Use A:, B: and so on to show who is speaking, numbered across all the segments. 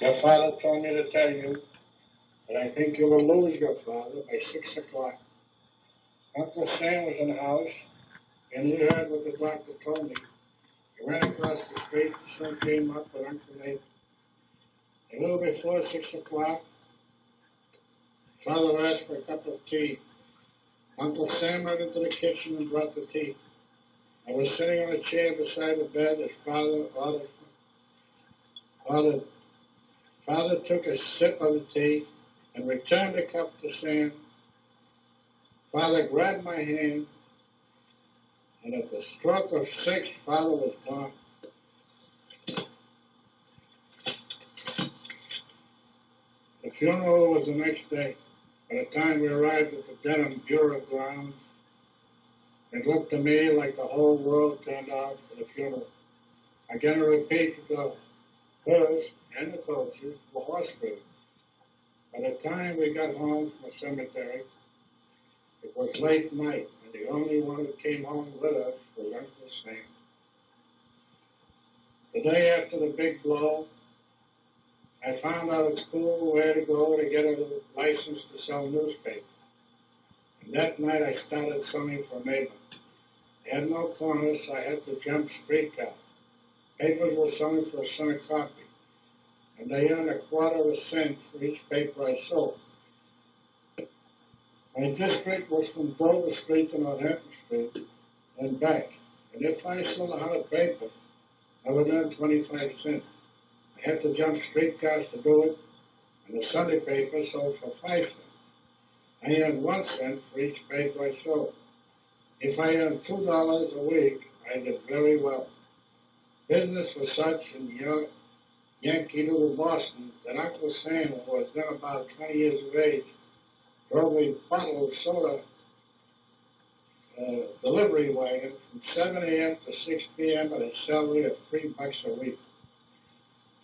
A: Your father told me to tell you that I think you will lose your father by 6 o'clock. Uncle Sam was in the house, and he heard what the doctor told me. He ran across the street, and soon came up with Uncle Nathan. A little before 6 o'clock, Father asked for a cup of tea. Uncle Sam went into the kitchen and brought the tea. I was sitting on a chair beside the bed as Father ordered. Father took a sip of the tea and returned the cup to Sam. Father grabbed my hand, and at the stroke of 6, Father was gone. The funeral was the next day. By the time we arrived at the Denham Bureau grounds, it looked to me like the whole world turned out for the funeral. Again, I repeat that the hearse and the coaches were horse-driven. By the time we got home from the cemetery, it was late night, and the only one who came home with us was Uncle Sam. The day after the big blow, I found out at school where to go to get a license to sell newspapers. And that night I started selling for a neighbor. I had no corners, so I had to jump streetcar. Papers were selling for a cent a copy, and they earned a quarter of a cent for each paper I sold. My district was from Dover Street to Northampton Street and back. And if I sold 100 papers, I would earn 25 cents. I had to jump streetcars to do it, and the Sunday paper sold for 5 cents. I earned 1 cent for each paper I sold. If I earned $2 a week, I did very well. Business was such in Yankee Little Boston that Uncle Sam, who was then about 20 years of age, drove a bottle of soda delivery wagon from 7 a.m. to 6 p.m. at a salary of $3 a week.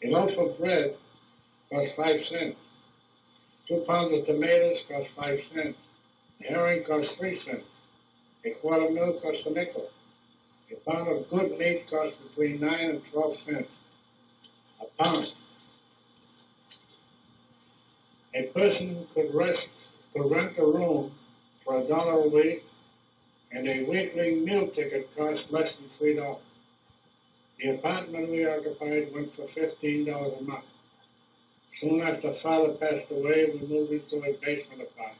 A: A loaf of bread cost 5 cents. 2 pounds of tomatoes cost 5 cents. A herring cost 3 cents. A quart of milk cost a nickel. A pound of good meat cost between 9 and 12 cents a pound. A person could rent a room for $1 a week, and a weekly meal ticket cost less than $3. The apartment we occupied went for $15 a month. Soon after Father passed away, we moved into a basement apartment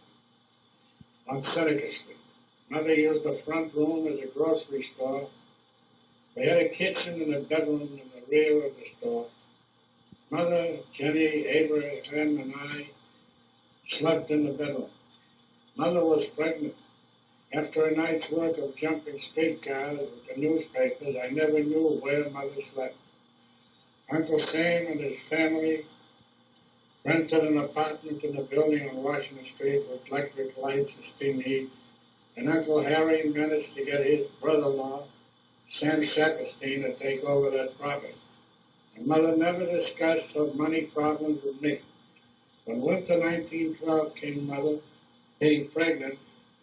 A: on Seneca Street. Mother used the front room as a grocery store. We had a kitchen and a bedroom in the rear of the store. Mother, Jenny, Abraham, and I slept in the bedroom. Mother was pregnant. After a night's work of jumping streetcars with the newspapers, I never knew where Mother slept. Uncle Sam and his family rented an apartment in a building on Washington Street with electric lights and steam heat, and Uncle Harry managed to get his brother-in-law, Sam Saperstein, to take over that property. And Mother never discussed her money problems with me. When winter 1912 came, Mother, being pregnant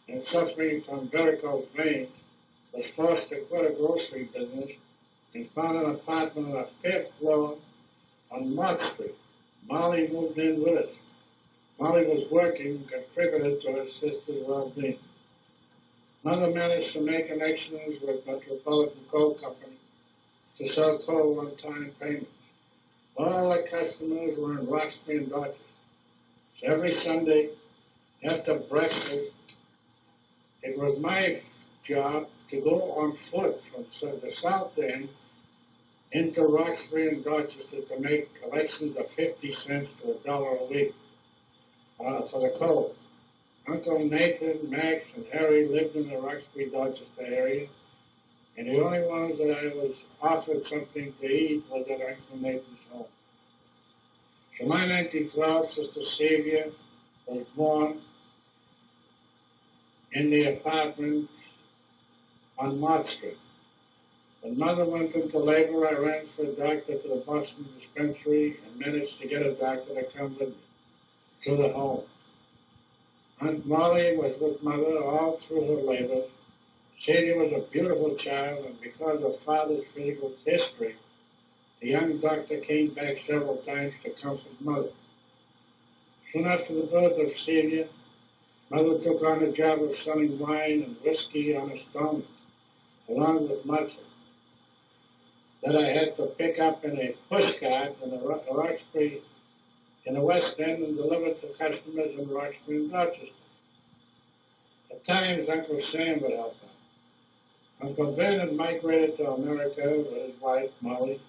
A: and suffering from varicose veins, was forced to quit a grocery business and found an apartment on the 5th floor on Mott Street. Molly moved in with us. Molly was working and contributed to her sister's well-being. Mother managed to make connections with Metropolitan Coal Company to sell coal on time payments. All the customers were in Roxbury and Dorchester. So every Sunday after breakfast, it was my job to go on foot from the South End into Roxbury and Dorchester to make collections of 50 cents to $1 a week for the coal. Uncle Nathan, Max, and Harry lived in the Roxbury-Dorchester area, and the only ones that I was offered something to eat was at Uncle Nathan's home. July 1912, Sister Savior was born in the apartment on Mott Street. When Mother went into labor, I ran for a doctor to the Boston dispensary and managed to get a doctor to come with me to the home. Aunt Molly was with Mother all through her labor. Sadie was a beautiful child, and because of Father's physical history, The young doctor came back several times to comfort Mother. Soon after the birth of Celia, Mother took on the job of selling wine and whiskey on installment, along with muscle, that I had to pick up in a pushcart in the Roxbury, in the West End, and deliver to customers in Roxbury and Dorchester. At times, Uncle Sam would help out. Uncle Ben had migrated to America with his wife, Molly,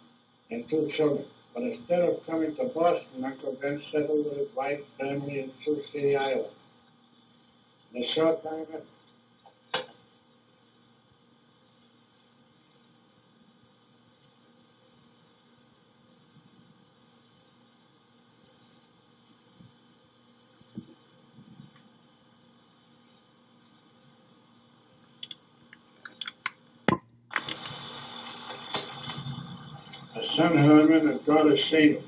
A: and 2 children. But instead of coming to Boston, Uncle Ben settled with his wife, family in Sioux City, Iowa. In a short time, a son Herman and daughter Sadie.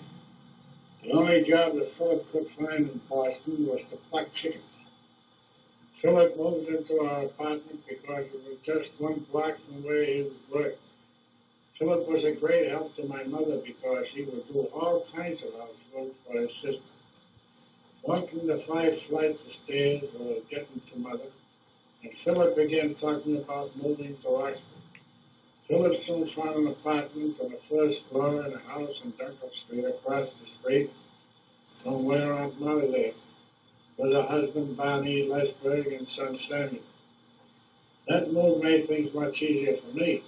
A: The only job that Philip could find in Boston was to pluck chickens. Philip moved into our apartment because it was just 1 block from where he would work. Philip was a great help to my mother because he would do all kinds of housework for his sister. Walking the 5 flights of stairs or getting to Mother, and Philip began talking about moving to Oxford. Philip soon found an apartment on the 1st floor in a house on Duncan Street across the street from where Aunt Molly lived, with her husband Barney Lesberg and son Samuel. That move made things much easier for me.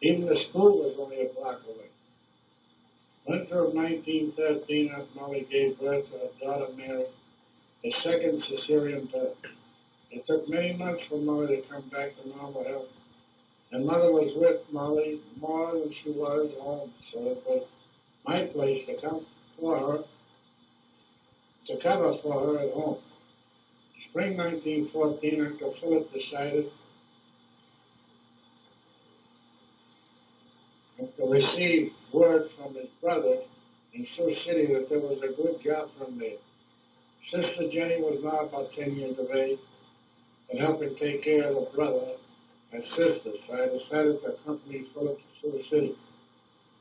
A: Even the school was only a block away. Winter of 1913, Aunt Molly gave birth to her daughter Mary, the 2nd cesarean birth. It took many months for Molly to come back to normal health. And Mother was with Molly more than she was home, so it was my place to come for her, to cover for her at home. Spring 1914, Uncle Philip decided to receive word from his brother in Sioux City that there was a good job for him there. Sister Jenny was now about 10 years of age and helping take care of her brother and sister, so I decided to accompany Philip to Sioux City.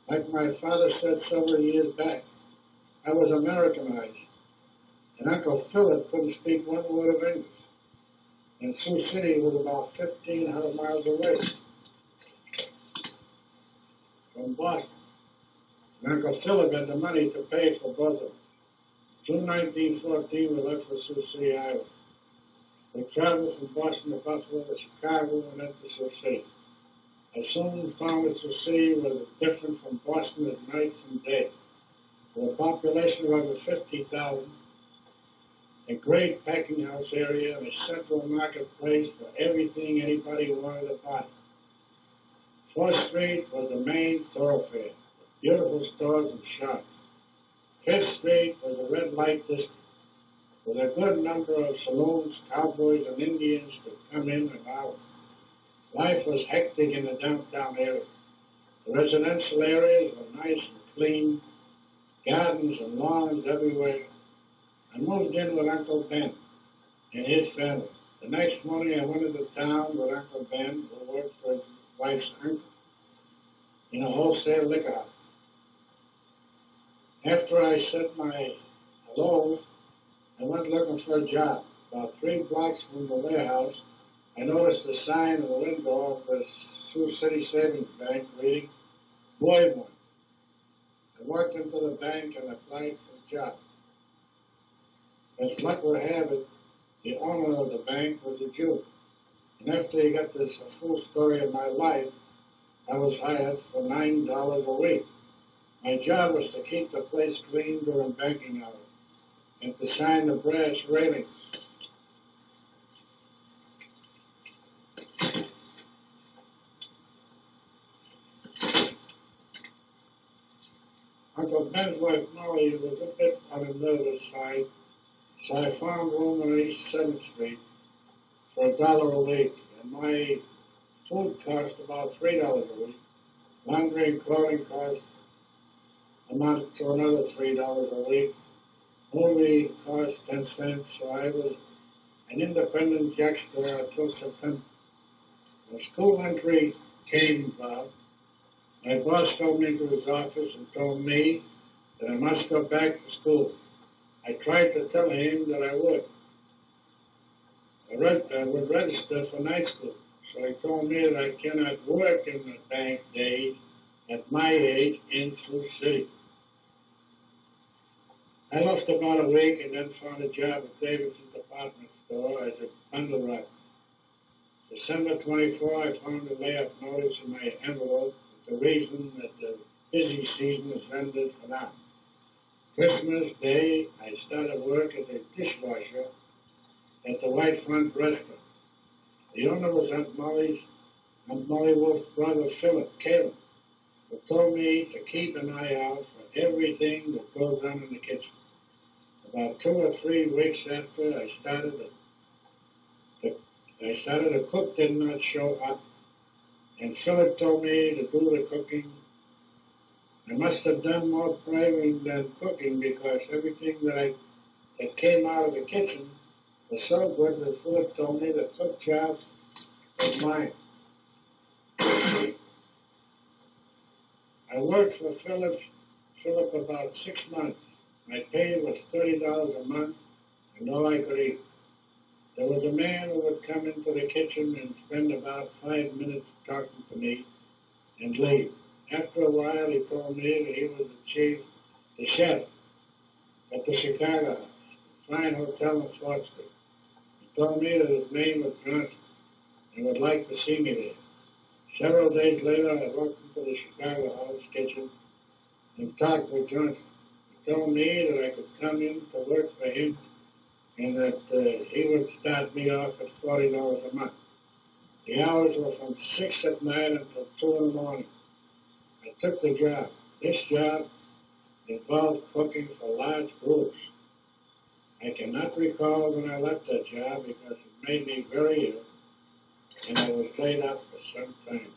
A: Like my father said several years back, I was Americanized, and Uncle Philip couldn't speak 1 word of English. And Sioux City was about 1,500 miles away from Boston. And Uncle Philip had the money to pay for both of us. June 1914, we left for Sioux City, Iowa. We traveled from Boston to Buffalo to Chicago and then to Sioux City. I soon found that Sioux City was different from Boston at night from day. With a population of over 50,000, a great packing house area, and a central marketplace for everything anybody wanted to buy. 4th Street was the main thoroughfare, with beautiful stores and shops. 5th Street was a red light district, with a good number of saloons, cowboys, and Indians could come in and out. Life was hectic in the downtown area. The residential areas were nice and clean, gardens and lawns everywhere. I moved in with Uncle Ben and his family. The next morning I went into town with Uncle Ben, who worked for his wife's uncle, in a wholesale liquor house. After I said my hellos, I went looking for a job. About 3 blocks from the warehouse, I noticed a sign in the window of the Sioux City Savings Bank reading, Boy One. I walked into the bank and applied for the job. As luck would have it, the owner of the bank was a Jew. And after he got this full story of my life, I was hired for $9 a week. My job was to keep the place clean during banking hours and to shine the brass railings. Uncle Ben's wife Molly was a bit on the nervous side, so I found room on East 7th Street for $1 a week, and my food cost about $3 a week. Laundry and clothing cost amounted to another $3 a week. Movie cost 10 cents, so I was an independent youngster until September. When school entry came about, My boss called me into his office and told me that I must go back to school. I tried to tell him that I would. I would register for night school. So he told me that I cannot work in the bank days at my age in Sioux City. I left about a week and then found a job at Davidson's department store as a bundle wrapper. December 24, I found a layoff notice in my envelope with the reason that the busy season is ended for now. Christmas Day, I started work as a dishwasher at the White Front restaurant. The owner was Aunt Molly Wolf's brother, Philip Kalin, who told me to keep an eye out for everything that goes on in the kitchen. About 2 or 3 weeks after I started, the cook did not show up, and Philip told me to do the cooking. I must have done more praying than cooking because everything that came out of the kitchen was so good that Philip told me the cook job was mine. I worked for Philip about 6 months. My pay was $30 a month, and all I could eat. There was a man who would come into the kitchen and spend about 5 minutes talking to me and leave. After a while, he told me that he was the chef at the Chicago House, a fine hotel on 4th Street. He told me that his name was Johnson and would like to see me there. Several days later, I walked into the Chicago House kitchen and talked with Johnson. He told me that I could come in to work for him and that he would start me off at $40 a month. The hours were from 6 at night until 2 in the morning. I took the job. This job involved cooking for large groups. I cannot recall when I left that job because it made me very ill, and I was laid up for some time.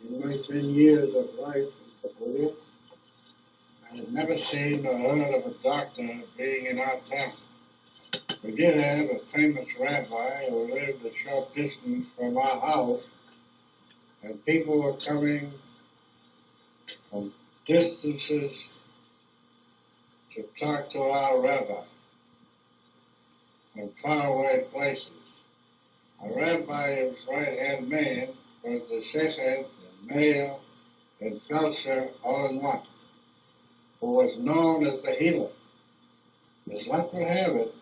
A: In my 10 years of life in Kapulia, I had never seen or heard of a doctor being in our town. We did have a famous rabbi who lived a short distance from our house, and people were coming from distances to talk to our rabbi from faraway places. Our rabbi's right-hand man was the shechet, the mayor, and feldsher all in one, who was known as the healer. As luck would have it,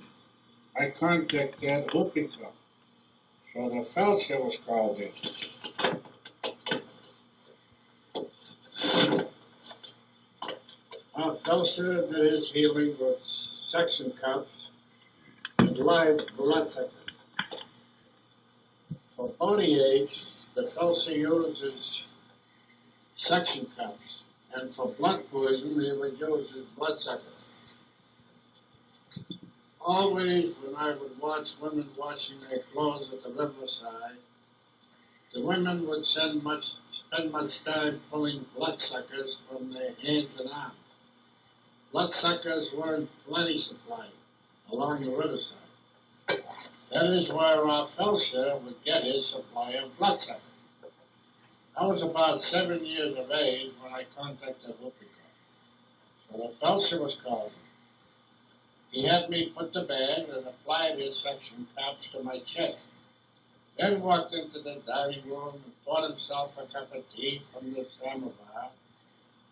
A: I contacted Kopyl, so the feldsher was called in. Our feldsher did his healing with suction cups and live bloodsuckers. For body aches, the feldsher uses suction cups, and for blood poison, he would use his bloodsucker. Always, when I would watch women washing their clothes at the riverside, the women would spend much time pulling bloodsuckers from their hands and arms. Bloodsuckers were in plenty supply along the riverside. That is where our feldsher would get his supply of bloodsuckers. I was about 7 years of age when I contacted Kopyl. So the feldsher was called. He had me put the bag and applied his suction cups to my chest. Then walked into the dining room and poured himself a cup of tea from the samovar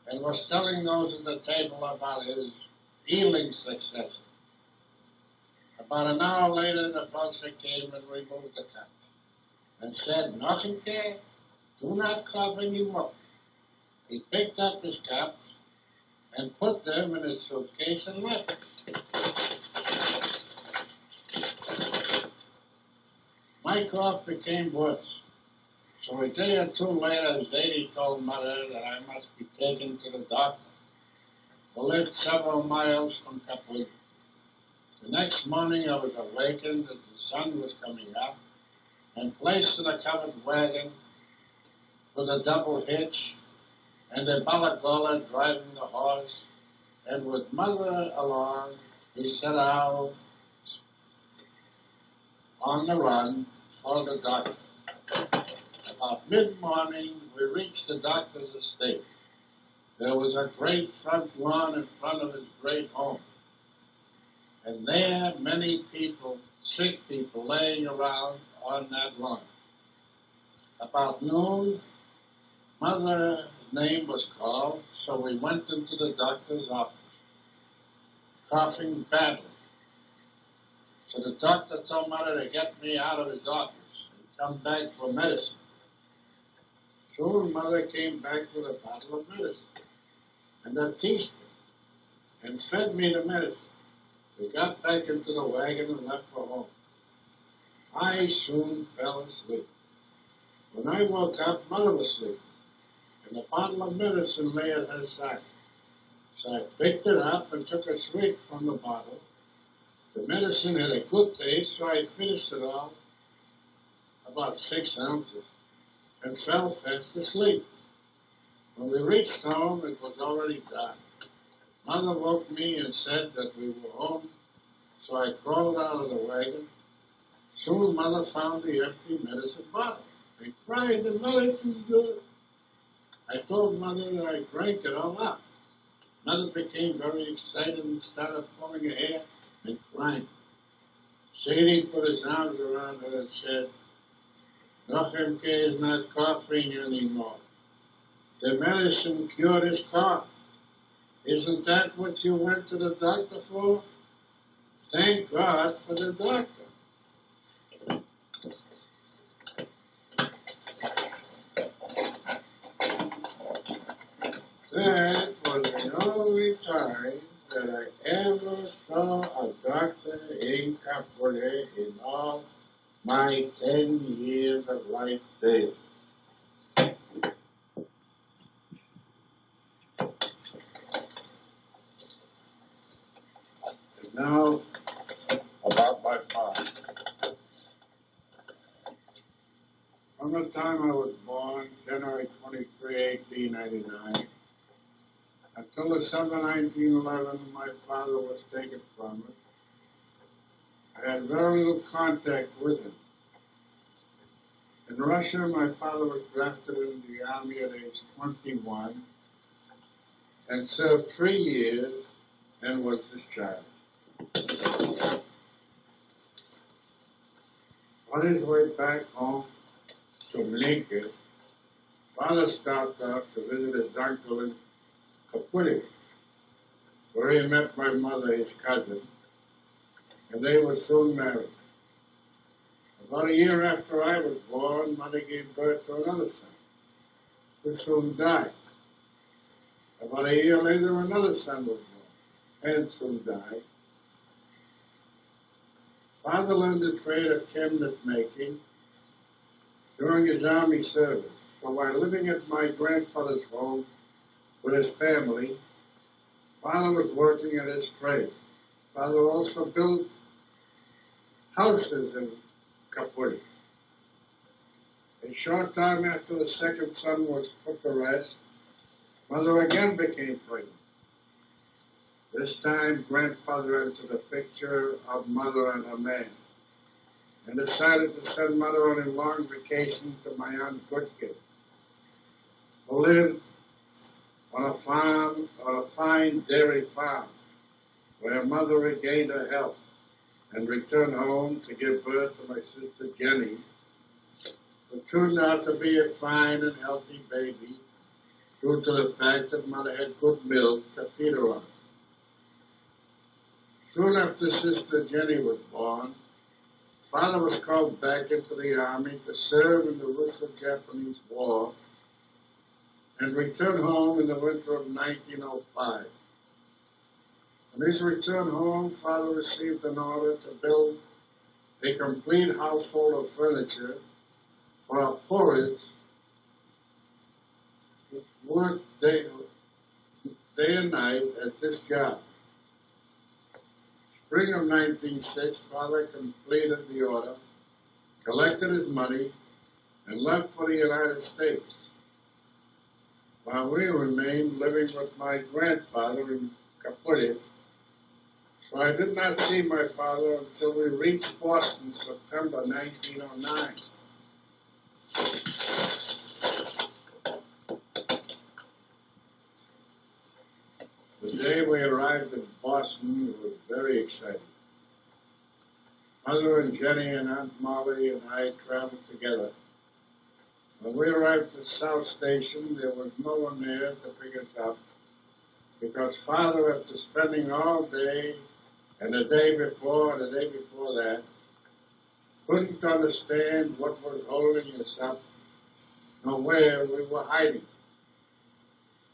A: and was telling those at the table about his healing success. About an hour later, the feldsher came and removed the cups and said, "Nothing care. Do not cough anymore." He picked up his cups and put them in his suitcase and left. My cough became worse. So a day or two later, Zadie told Mother that I must be taken to the doctor, who lived several miles from Kapulye. The next morning, I was awakened as the sun was coming up and placed in a covered wagon with a double hitch, and a balaclava driving the horse, and with mother along, he set out on the run for the doctor. About mid-morning, we reached the doctor's estate. There was a great front lawn in front of his great home. And there, many people, sick people, laying around on that lawn. About noon, Mother's name was called, so we went into the doctor's office, coughing badly. So the doctor told Mother to get me out of his office and come back for medicine. Soon Mother came back with a bottle of medicine and a teaspoon and fed me the medicine. We got back into the wagon and left for home. I soon fell asleep. When I woke up, Mother was sleeping, and a bottle of medicine lay at her side. So I picked it up and took a swig from the bottle. The medicine had a good taste, so I finished it all, about 6 ounces, and fell fast asleep. When we reached home, it was already dark. Mother woke me and said that we were home, so I crawled out of the wagon. Soon Mother found the empty medicine bottle and cried, "The medicine's good." I told Mother that I drank it all up. Mother became very excited and started pulling her hair and crying. Sadie put his arms around her and said, "Nochem K is not coughing anymore. The medicine cured his cough. Isn't that what you went to the doctor for? Thank God for the doctor." That was the only time that I ever saw a doctor in Kapulye in all my 10 years of life there. And now, about my father. From the time I was born, January 23, 1899, until December 1911, my father was taken from us. I had very little contact with him. In Russia, my father was drafted into the army at age 21 and served 3 years and was discharged. On his way back home to Lincoln, father stopped off to visit his uncle in Kapulye, where he met my mother, his cousin, and they were soon married. About a year after I was born, Mother gave birth to another son, who soon died. About a year later, another son was born, and soon died. Father learned the trade of cabinet making during his army service. So while living at my grandfather's home with his family, Father was working at his trade. Father also built houses in Kapulye. A short time after the second son was put to rest, Mother again became pregnant. This time, grandfather entered the picture of Mother and her man, and decided to send Mother on a long vacation to my aunt Kopyl, who lived on a farm, on a fine dairy farm, where Mother regained her health and returned home to give birth to my sister Jenny, who turned out to be a fine and healthy baby due to the fact that Mother had good milk to feed her on. Soon after Sister Jenny was born, Father was called back into the army to serve in the Russo-Japanese War and returned home in the winter of 1905. On his return home, Father received an order to build a complete household of furniture for our poorest, who worked day and night at this job. Spring of 1906, Father completed the order, collected his money, and left for the United States. while we remained living with my grandfather in Kapulye. So I did not see my father until we reached Boston, September 1909. The day we arrived in Boston, it was very exciting. Mother and Jenny and Aunt Molly and I traveled together. When we arrived at South Station, there was no one there to pick us up because Father, after spending all day and the day before and the day before that, couldn't understand what was holding us up nor where we were hiding.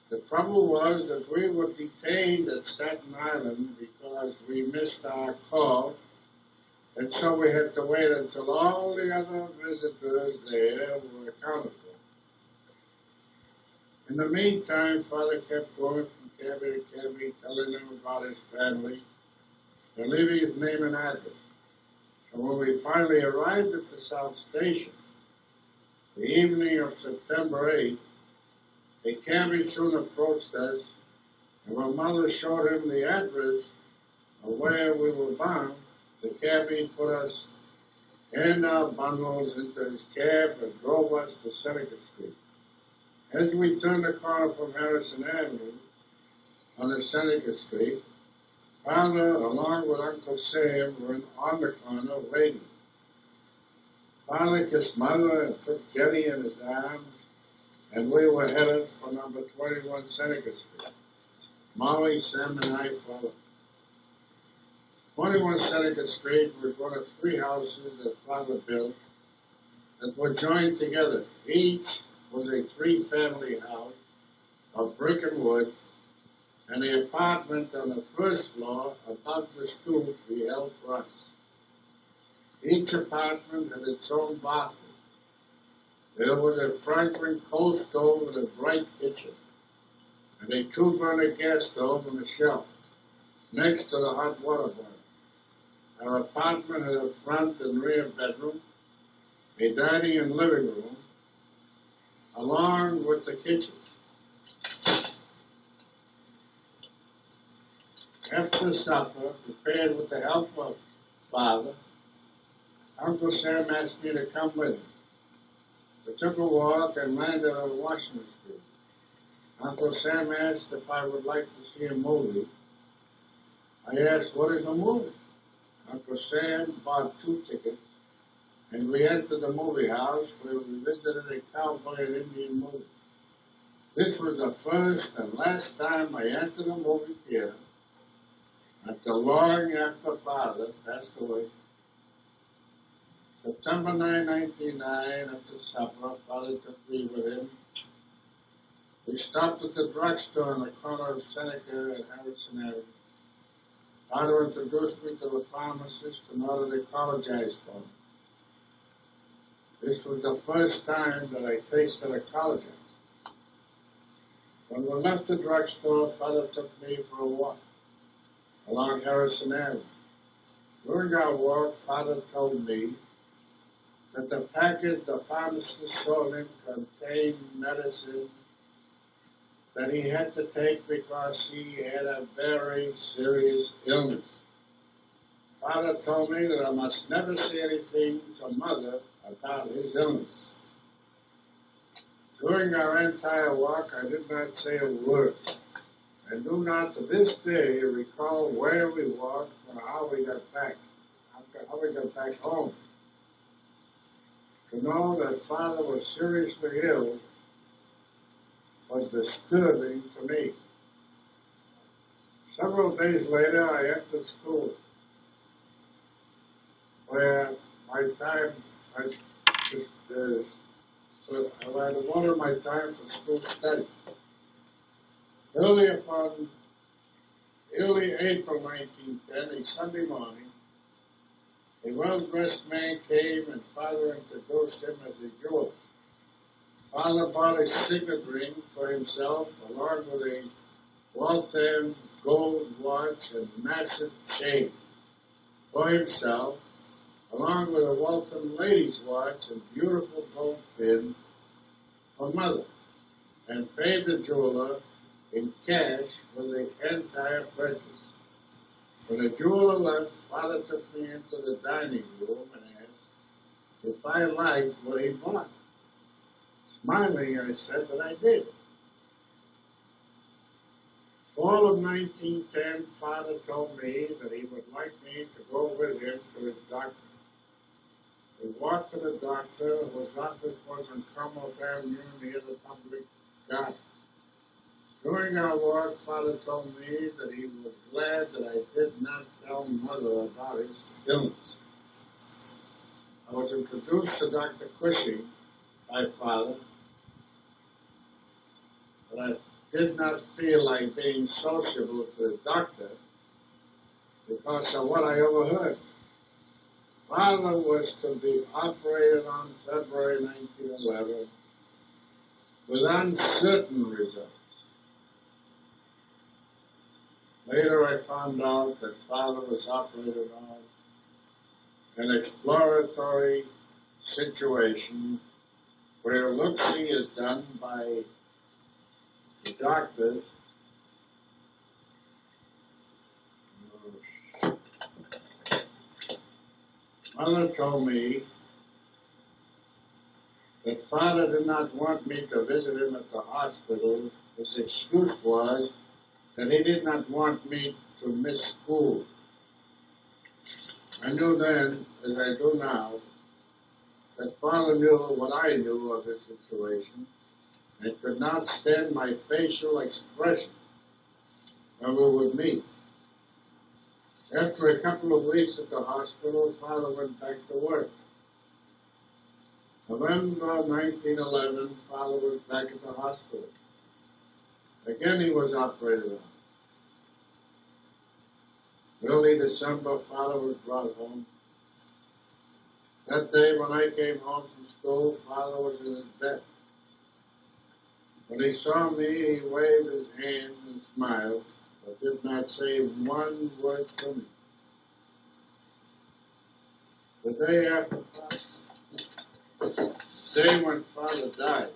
A: The trouble was that we were detained at Staten Island because we missed our call, and so we had to wait until all the other visitors there were accounted for. In the meantime, Father kept going from cabin to cabin, telling them about his family, and leaving his name and address. So when we finally arrived at the South Station, the evening of September 8th, a cabby soon approached us, and when Mother showed him the address of where we were bound, the cabby put us and our bundles into his cab and drove us to Seneca Street. As we turned the corner from Harrison Avenue on the Seneca Street, Father, along with Uncle Sam, were on the corner waiting. Father kissed Mother and took Jenny in his arms, and we were headed for number 21 Seneca Street. Molly, Sam, and I followed. 21 Seneca Street was one of 3 houses that Father built that were joined together. Each was a 3-family house of brick and wood, and the apartment on the first floor above the stoop we held for us. Each apartment had its own bathroom. There was a Franklin coal stove with a bright kitchen, and a 2-burner gas stove on the shelf, next to the hot water burner. Our apartment had a front and rear bedroom, a dining and living room, along with the kitchen. After supper, prepared with the help of Father, Uncle Sam asked me to come with him. We took a walk and landed on Washington Street. Uncle Sam asked if I would like to see a movie. I asked, what is a movie? Uncle Sam bought 2 tickets, and we entered the movie house where we visited a cowboy and Indian movie. This was the first and last time I entered a movie theater until long after Father passed away. September 9, 1909, after supper, Father took me with him. We stopped at the drugstore on the corner of Seneca and Harrison Avenue. Father introduced me to the pharmacist in order to apologize for me. This was the first time that I tasted a collagen. When we left the drugstore, Father took me for a walk along Harrison Avenue. During our walk, Father told me that the package the pharmacist sold him contained medicine that he had to take because he had a very serious illness. Father told me that I must never say anything to Mother about his illness. During our entire walk, I did not say a word. I do not to this day recall where we walked or how we got back home. To know that Father was seriously ill was disturbing to me. Several days later, I entered school, where my time, I devoted my time for school study. Early April 1910, a Sunday morning, a well-dressed man came and Father introduced him as a jeweler. Father bought a signet ring for himself along with a Waltham gold watch and massive chain for himself, along with a Waltham ladies' watch and beautiful gold pin for Mother. and paid the jeweler in cash for the entire purchase. When the jeweler left, Father took me into the dining room and asked if I liked what he bought. Smiling, I said that I did. Fall of 1910, Father told me that he would like me to go with him to his doctor. We walked to the doctor, whose office was on Commerce Avenue near the public garden. During our walk, Father told me that he was glad that I did not tell Mother about his illness. I was introduced to Dr. Cushing by Father, but I did not feel like being sociable to the doctor because of what I overheard. Father was to be operated on February 1911 with uncertain results. Later I found out that Father was operated on an exploratory situation where look-see is done by the doctors Mother told me that Father did not want me to visit him at the hospital. His excuse was that he did not want me to miss school. I knew then, as I do now, that Father knew what I knew of his situation and could not stand my facial expression when we would meet. After a couple of weeks at the hospital, Father went back to work. November 1911, Father was back at the hospital. Again, he was operated on. Early December, Father was brought home. That day, when I came home from school, Father was in his bed. When he saw me, he waved his hand and smiled, but did not say one word to me. The day when Father died,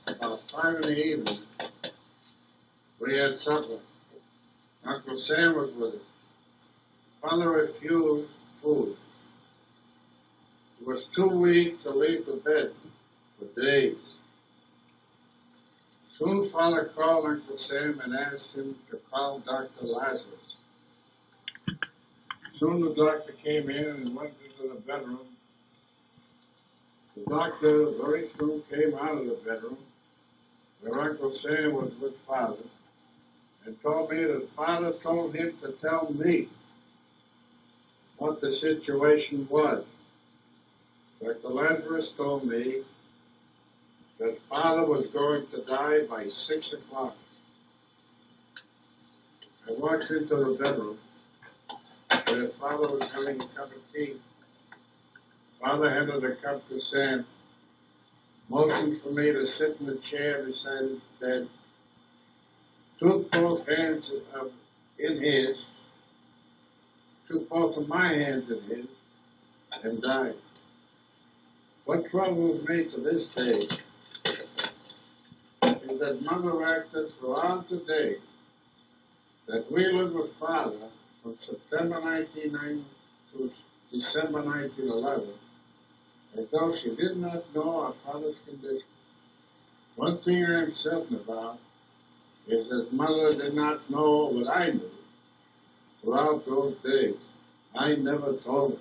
A: about 5 in the evening, we had supper. Uncle Sam was with us. Father refused food. He was too weak to leave the bed for days. Soon Father called Uncle Sam and asked him to call Dr. Lazarus. Soon the doctor came in and went into the bedroom. The doctor very soon came out of the bedroom where Uncle Sam was with Father and told me that Father told him to tell me what the situation was. Dr. Lazarus told me that Father was going to die by 6 o'clock. I walked into the bedroom where Father was having a cup of tea. Father handed a cup to Sam, motioned for me to sit in the chair beside his bed, took both hands in his, took both of my hands in his, and died. What troubles me to this day is that Mother acted throughout the day that we lived with Father from September 1909 to December 1911, as though she did not know our Father's condition. One thing I am certain about is that Mother did not know what I knew throughout those days. I never told her.